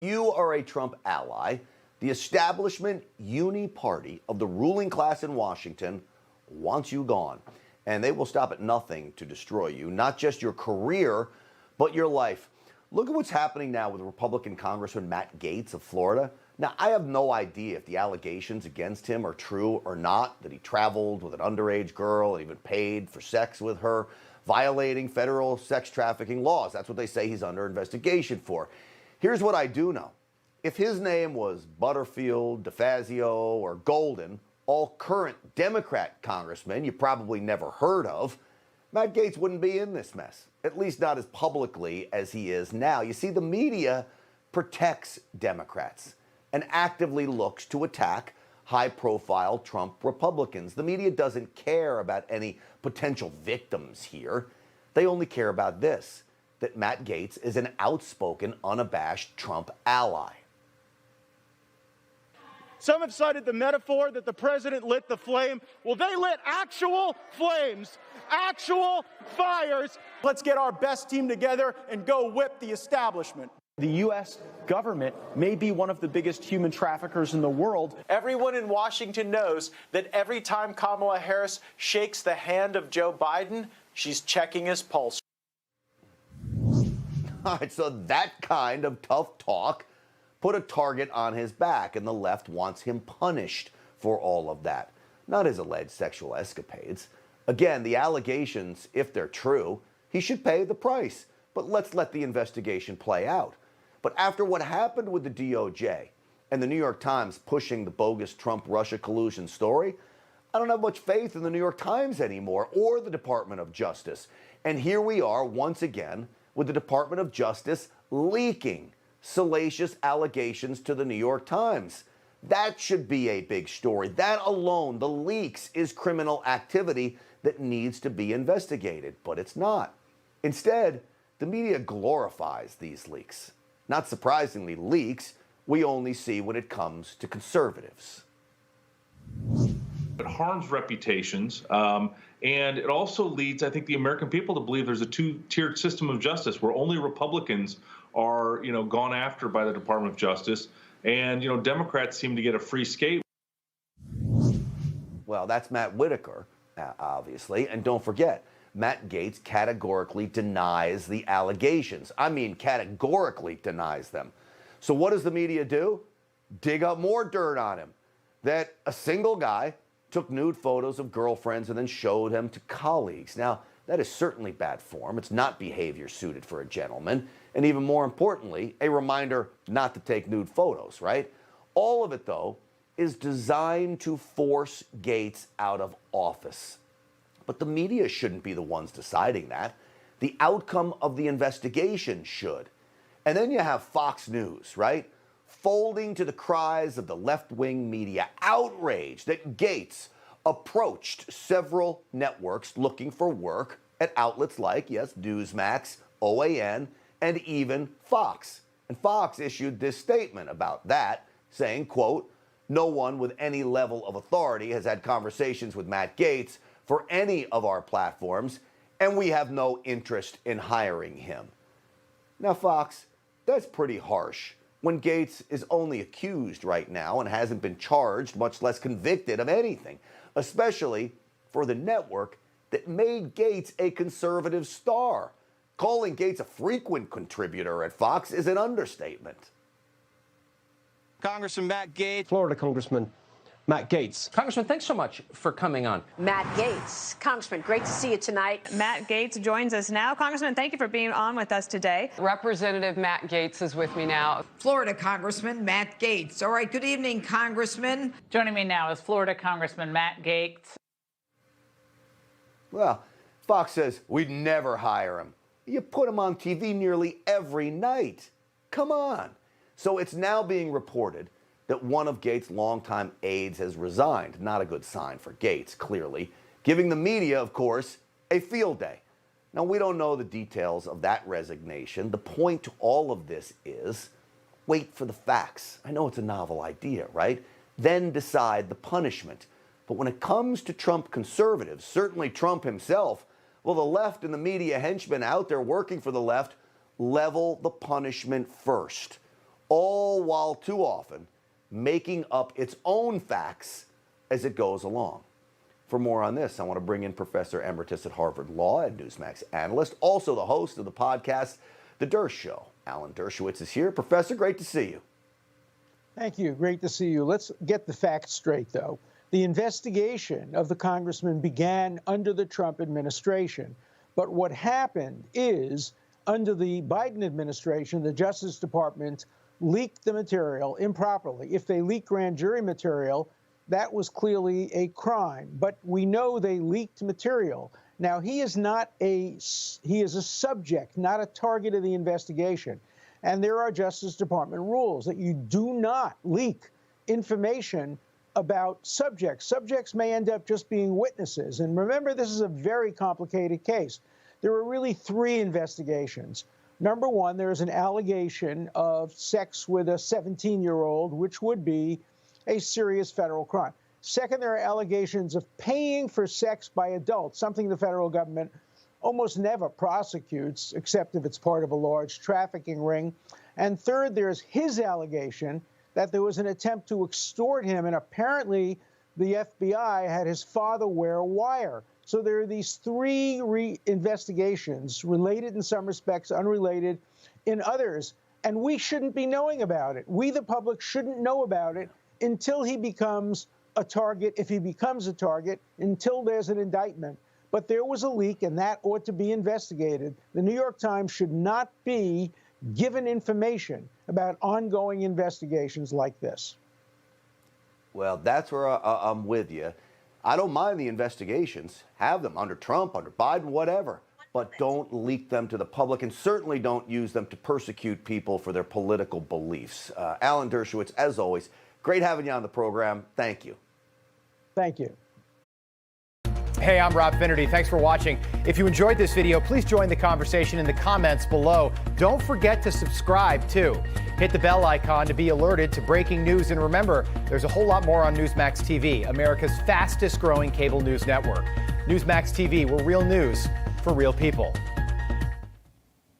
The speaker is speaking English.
You are a Trump ally. The establishment uni-party of the ruling class in Washington wants you gone. And they will stop at nothing to destroy you, not just your career, but your life. Look at what's happening now with Republican Congressman Matt Gaetz of Florida. Now, I have no idea if the allegations against him are true or not, that he traveled with an underage girl and even paid for sex with her, violating federal sex trafficking laws. That's what they say he's under investigation for. Here's what I do know. If his name was Butterfield, DeFazio, or Golden, all current Democrat congressmen you probably never heard of, Matt Gaetz wouldn't be in this mess, at least not as publicly as he is now. You see, the media protects Democrats and actively looks to attack high-profile Trump Republicans. The media doesn't care about any potential victims here. They only care about this, that Matt Gaetz is an outspoken, unabashed Trump ally. Some have cited the metaphor that the president lit the flame. Well, they lit actual flames, actual fires. Let's get our best team together and go whip the establishment. The U.S. government may be one of the biggest human traffickers in the world. Everyone in Washington knows that every time Kamala Harris shakes the hand of Joe Biden, she's checking his pulse. All right, so that kind of tough talk put a target on his back, and the left wants him punished for all of that, not his alleged sexual escapades. Again, the allegations, if they're true, he should pay the price. But let's let the investigation play out. But after what happened with the DOJ and the New York Times pushing the bogus Trump-Russia collusion story, I don't have much faith in the New York Times anymore or the Department of Justice. And here we are once again with the Department of Justice leaking salacious allegations to the New York Times. That should be a big story. That alone, the leaks, is criminal activity that needs to be investigated, but it's not. Instead, the media glorifies these leaks. Not surprisingly, leaks we only see when it comes to conservatives. It harms reputations, and it also leads, I think, the American people to believe there's a two-tiered system of justice where only Republicans are, gone after by the Department of Justice, and, Democrats seem to get a free skate. Well, that's Matt Whitaker, obviously, and don't forget, Matt Gaetz categorically denies the allegations. I mean, categorically denies them. So what does the media do? Dig up more dirt on him. That a single guy took nude photos of girlfriends and then showed them to colleagues. Now, that is certainly bad form. It's not behavior suited for a gentleman. And even more importantly, a reminder not to take nude photos, right? All of it, though, is designed to force Gaetz out of office. But the media shouldn't be the ones deciding that. The outcome of the investigation should. And then you have Fox News, right? Folding to the cries of the left-wing media, outraged that Gaetz approached several networks looking for work at outlets like, yes, Newsmax, OAN, and even Fox. And Fox issued this statement about that, saying, quote, "No one with any level of authority has had conversations with Matt Gaetz for any of our platforms, and we have no interest in hiring him." Now, Fox, that's pretty harsh when Gaetz is only accused right now and hasn't been charged, much less convicted of anything, especially for the network that made Gaetz a conservative star. Calling Gaetz a frequent contributor at Fox is an understatement. Congressman Matt Gaetz. Florida Congressman Matt Gaetz. Congressman, thanks so much for coming on. Matt Gaetz. Congressman, great to see you tonight. Matt Gaetz joins us now. Congressman, thank you for being on with us today. Representative Matt Gaetz is with me now. Florida Congressman Matt Gaetz. All right, good evening, Congressman. Joining me now is Florida Congressman Matt Gaetz. Well, Fox says we'd never hire him. You put him on TV nearly every night. Come on. So it's now being reported that one of Gaetz' longtime aides has resigned. Not a good sign for Gaetz, clearly. Giving the media, of course, a field day. Now, we don't know the details of that resignation. The point to all of this is wait for the facts. I know it's a novel idea, right? Then decide the punishment. But when it comes to Trump conservatives, certainly Trump himself, well, the left and the media henchmen out there working for the left level the punishment first. all while too often making up its own facts as it goes along. For more on this, I want to bring in Professor Emeritus at Harvard Law and Newsmax analyst, also the host of the podcast, The Dersh Show. Alan Dershowitz is here. Professor, great to see you. Thank you. Great to see you. Let's get the facts straight, though. The investigation of the congressman began under the Trump administration. But what happened is, under the Biden administration, the Justice Department leaked the material improperly. If they leak grand jury material, that was clearly a crime. But we know they leaked material. Now, he is a subject, not a target of the investigation. And there are Justice Department rules that you do not leak information about subjects. Subjects may end up just being witnesses. And remember, this is a very complicated case. There were really three investigations. Number one, there is an allegation of sex with a 17-year-old, which would be a serious federal crime. Second, there are allegations of paying for sex by adults, something the federal government almost never prosecutes, except if it's part of a large trafficking ring. And third, there's his allegation that there was an attempt to extort him, and apparently the FBI had his father wear a wire. So there are these three investigations, related in some respects, unrelated in others, and we shouldn't be knowing about it. We, the public, shouldn't know about it until he becomes a target, if he becomes a target, until there's an indictment. But there was a leak, and that ought to be investigated. The New York Times should not be given information about ongoing investigations like this. Well, that's where I'm with you. I don't mind the investigations. Have them under Trump, under Biden, whatever. But don't leak them to the public, and certainly don't use them to persecute people for their political beliefs. Alan Dershowitz, as always, great having you on the program. Thank you. Thank you. Hey, I'm Rob Finnerty. Thanks for watching. If you enjoyed this video, please join the conversation in the comments below. Don't forget to subscribe, too. Hit the bell icon to be alerted to breaking news. And remember, there's a whole lot more on Newsmax TV, America's fastest growing cable news network. Newsmax TV, we're real news for real people.